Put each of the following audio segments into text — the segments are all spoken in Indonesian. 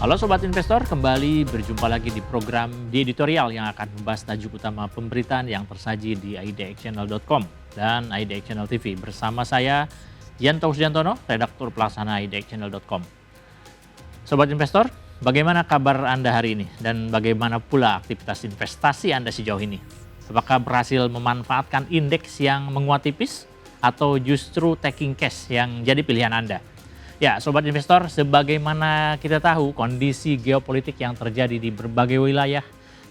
Halo Sobat Investor, kembali berjumpa lagi di program di editorial yang akan membahas tajuk utama pemberitaan yang tersaji di idxchannel.com dan idxchannel TV. Bersama saya, Yanto Sujantono, redaktur pelaksana idxchannel.com. Sobat Investor, bagaimana kabar Anda hari ini? Dan bagaimana pula aktivitas investasi Anda sejauh ini? Apakah berhasil memanfaatkan indeks yang menguat tipis? Atau justru taking cash yang jadi pilihan Anda? Ya, Sobat Investor, sebagaimana kita tahu kondisi geopolitik yang terjadi di berbagai wilayah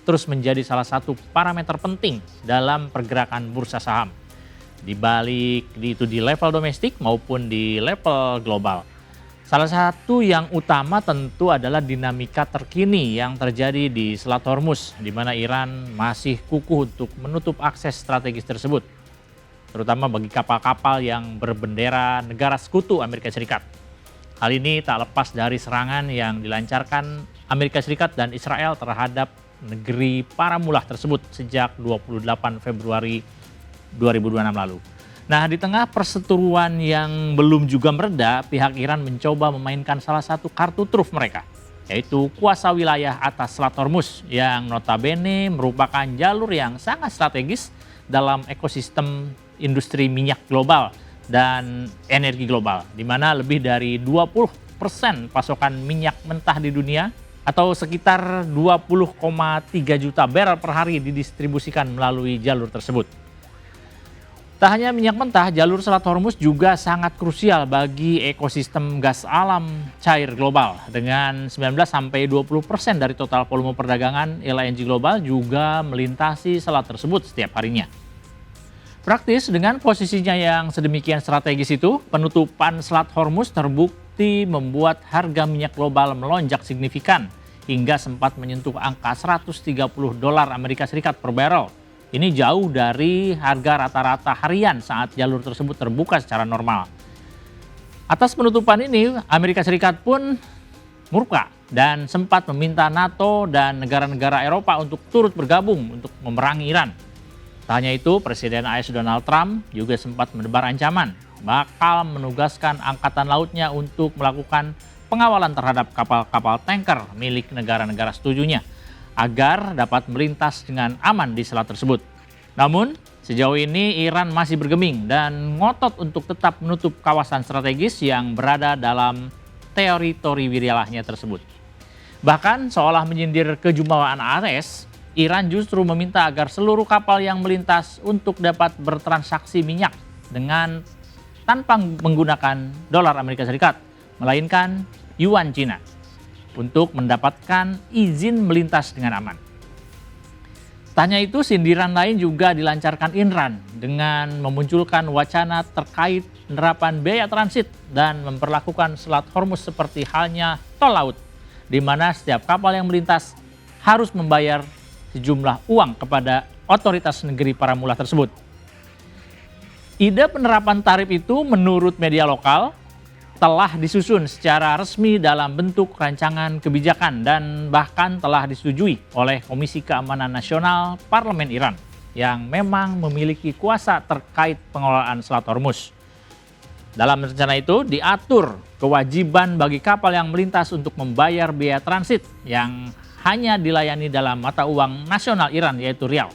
terus menjadi salah satu parameter penting dalam pergerakan bursa saham. Di balik itu di level domestik maupun di level global. Salah satu yang utama tentu adalah dinamika terkini yang terjadi di Selat Hormuz, di mana Iran masih kukuh untuk menutup akses strategis tersebut, terutama bagi kapal-kapal yang berbendera negara sekutu Amerika Serikat. Hal ini tak lepas dari serangan yang dilancarkan Amerika Serikat dan Israel terhadap negeri para mulah tersebut sejak 28 Februari 2026 lalu. Nah, di tengah perseteruan yang belum juga mereda, pihak Iran mencoba memainkan salah satu kartu truf mereka, yaitu kuasa wilayah atas Selat Hormuz yang notabene merupakan jalur yang sangat strategis dalam ekosistem industri minyak global dan energi global, di mana lebih dari 20% pasokan minyak mentah di dunia atau sekitar 20,3 juta barel per hari didistribusikan melalui jalur tersebut. Tak hanya minyak mentah, jalur Selat Hormuz juga sangat krusial bagi ekosistem gas alam cair global. Dengan 19-20% dari total volume perdagangan LNG global juga melintasi selat tersebut setiap harinya. Praktis, dengan posisinya yang sedemikian strategis itu, penutupan Selat Hormuz terbukti membuat harga minyak global melonjak signifikan hingga sempat menyentuh angka $130 Amerika Serikat per barrel. Ini jauh dari harga rata-rata harian saat jalur tersebut terbuka secara normal. Atas penutupan ini, Amerika Serikat pun murka dan sempat meminta NATO dan negara-negara Eropa untuk turut bergabung untuk memerangi Iran. Tak hanya itu, Presiden AS Donald Trump juga sempat menebar ancaman bakal menugaskan angkatan lautnya untuk melakukan pengawalan terhadap kapal-kapal tanker milik negara-negara setujunya agar dapat melintas dengan aman di selat tersebut. Namun, sejauh ini Iran masih bergeming dan ngotot untuk tetap menutup kawasan strategis yang berada dalam teritori wilayahnya tersebut. Bahkan seolah menyindir kejumawaan AS, Iran justru meminta agar seluruh kapal yang melintas untuk dapat bertransaksi minyak dengan tanpa menggunakan dolar Amerika Serikat, melainkan yuan Cina, untuk mendapatkan izin melintas dengan aman. Tak hanya itu, sindiran lain juga dilancarkan Iran dengan memunculkan wacana terkait penerapan biaya transit dan memperlakukan Selat Hormuz seperti halnya tol laut, di mana setiap kapal yang melintas harus membayar sejumlah uang kepada otoritas negeri para mulah tersebut. Ide penerapan tarif itu menurut media lokal telah disusun secara resmi dalam bentuk rancangan kebijakan dan bahkan telah disetujui oleh Komisi Keamanan Nasional Parlemen Iran yang memang memiliki kuasa terkait pengelolaan Selat Hormuz. Dalam rencana itu diatur kewajiban bagi kapal yang melintas untuk membayar biaya transit yang hanya dilayani dalam mata uang nasional Iran, yaitu rial.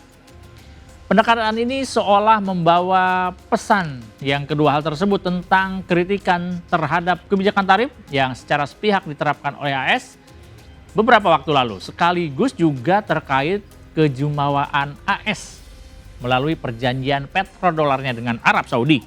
Pendekatan ini seolah membawa pesan yang kedua hal tersebut tentang kritikan terhadap kebijakan tarif yang secara sepihak diterapkan oleh AS beberapa waktu lalu, sekaligus juga terkait kejumawaan AS melalui perjanjian petrodolarnya dengan Arab Saudi,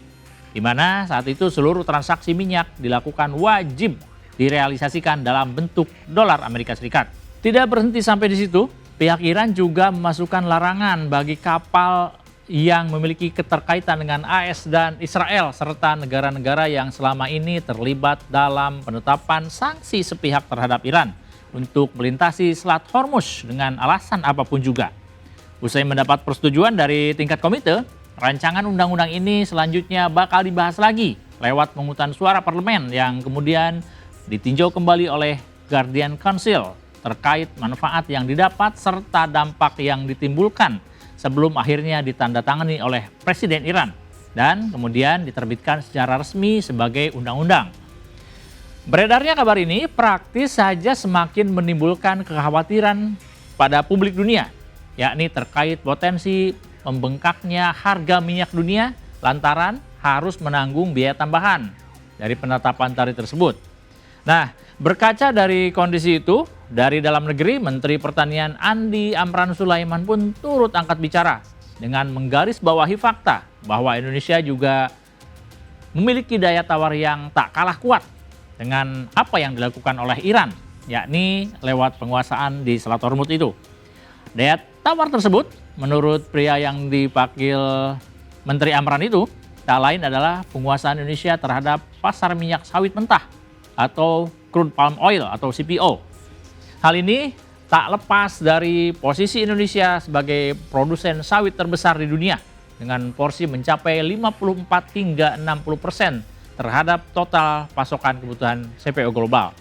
di mana saat itu seluruh transaksi minyak dilakukan wajib direalisasikan dalam bentuk dolar Amerika Serikat. Tidak berhenti sampai di situ, pihak Iran juga memasukkan larangan bagi kapal yang memiliki keterkaitan dengan AS dan Israel serta negara-negara yang selama ini terlibat dalam penetapan sanksi sepihak terhadap Iran untuk melintasi Selat Hormuz dengan alasan apapun juga. Usai mendapat persetujuan dari tingkat komite, rancangan undang-undang ini selanjutnya bakal dibahas lagi lewat penghutang suara parlemen yang kemudian ditinjau kembali oleh Guardian Council terkait manfaat yang didapat serta dampak yang ditimbulkan sebelum akhirnya ditandatangani oleh Presiden Iran dan kemudian diterbitkan secara resmi sebagai undang-undang. Beredarnya kabar ini praktis saja semakin menimbulkan kekhawatiran pada publik dunia, yakni terkait potensi membengkaknya harga minyak dunia lantaran harus menanggung biaya tambahan dari penetapan tarif tersebut. Nah, berkaca dari kondisi itu, dari dalam negeri, Menteri Pertanian Andi Amran Sulaiman pun turut angkat bicara dengan menggarisbawahi fakta bahwa Indonesia juga memiliki daya tawar yang tak kalah kuat dengan apa yang dilakukan oleh Iran, yakni lewat penguasaan di Selat Hormuz itu. Daya tawar tersebut, menurut pria yang dipanggil Menteri Amran itu, tak lain adalah penguasaan Indonesia terhadap pasar minyak sawit mentah atau crude palm oil atau CPO. Hal ini tak lepas dari posisi Indonesia sebagai produsen sawit terbesar di dunia dengan porsi mencapai 54 hingga 60% terhadap total pasokan kebutuhan CPO global.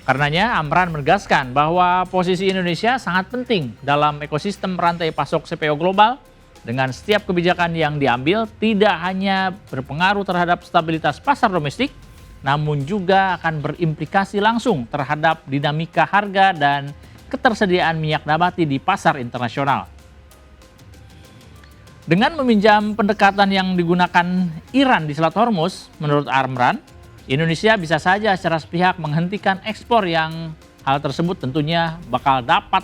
Karenanya Amran menegaskan bahwa posisi Indonesia sangat penting dalam ekosistem rantai pasok CPO global dengan setiap kebijakan yang diambil tidak hanya berpengaruh terhadap stabilitas pasar domestik, namun juga akan berimplikasi langsung terhadap dinamika harga dan ketersediaan minyak nabati di pasar internasional. Dengan meminjam pendekatan yang digunakan Iran di Selat Hormuz, menurut Amran, Indonesia bisa saja secara sepihak menghentikan ekspor yang hal tersebut tentunya bakal dapat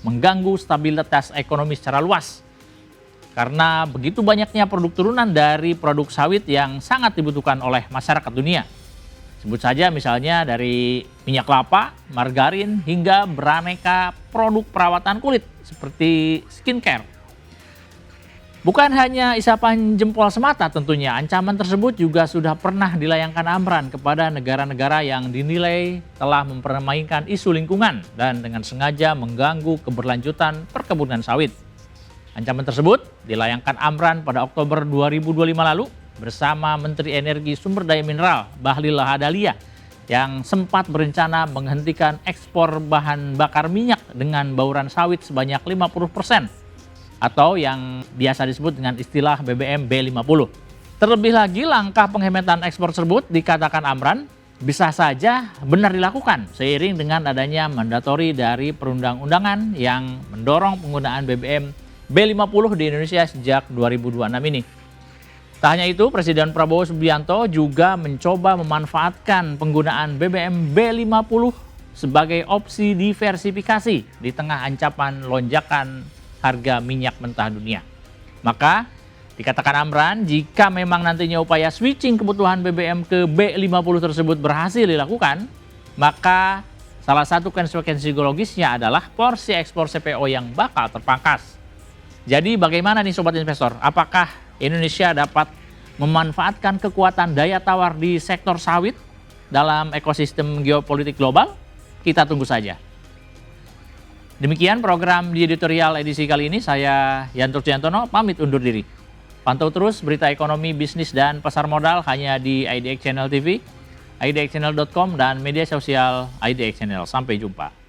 mengganggu stabilitas ekonomi secara luas. Karena begitu banyaknya produk turunan dari produk sawit yang sangat dibutuhkan oleh masyarakat dunia. Sebut saja misalnya dari minyak kelapa, margarin, hingga beraneka produk perawatan kulit seperti skincare. Bukan hanya isapan jempol semata tentunya, ancaman tersebut juga sudah pernah dilayangkan Amran kepada negara-negara yang dinilai telah mempermainkan isu lingkungan dan dengan sengaja mengganggu keberlanjutan perkebunan sawit. Ancaman tersebut dilayangkan Amran pada Oktober 2025 lalu bersama Menteri Energi Sumber Daya Mineral Bahlil Lahadalia yang sempat berencana menghentikan ekspor bahan bakar minyak dengan bauran sawit sebanyak 50%. Atau yang biasa disebut dengan istilah BBM B50. Terlebih lagi langkah penghematan ekspor tersebut dikatakan Amran bisa saja benar dilakukan seiring dengan adanya mandatori dari perundang-undangan yang mendorong penggunaan BBM B50 di Indonesia sejak 2026 ini. Tak hanya itu, Presiden Prabowo Subianto juga mencoba memanfaatkan penggunaan BBM B50 sebagai opsi diversifikasi di tengah ancaman lonjakan harga minyak mentah dunia. Maka dikatakan Amran, jika memang nantinya upaya switching kebutuhan BBM ke B50 tersebut berhasil dilakukan, maka salah satu konsekuensi psikologisnya adalah porsi ekspor CPO yang bakal terpangkas. Jadi bagaimana nih sobat investor? Apakah Indonesia dapat memanfaatkan kekuatan daya tawar di sektor sawit dalam ekosistem geopolitik global? Kita tunggu saja. Demikian program di editorial edisi kali ini, saya Yanto Sujantono pamit undur diri. Pantau terus berita ekonomi, bisnis, dan pasar modal hanya di IDX Channel TV, idxchannel.com, dan media sosial IDX Channel. Sampai jumpa.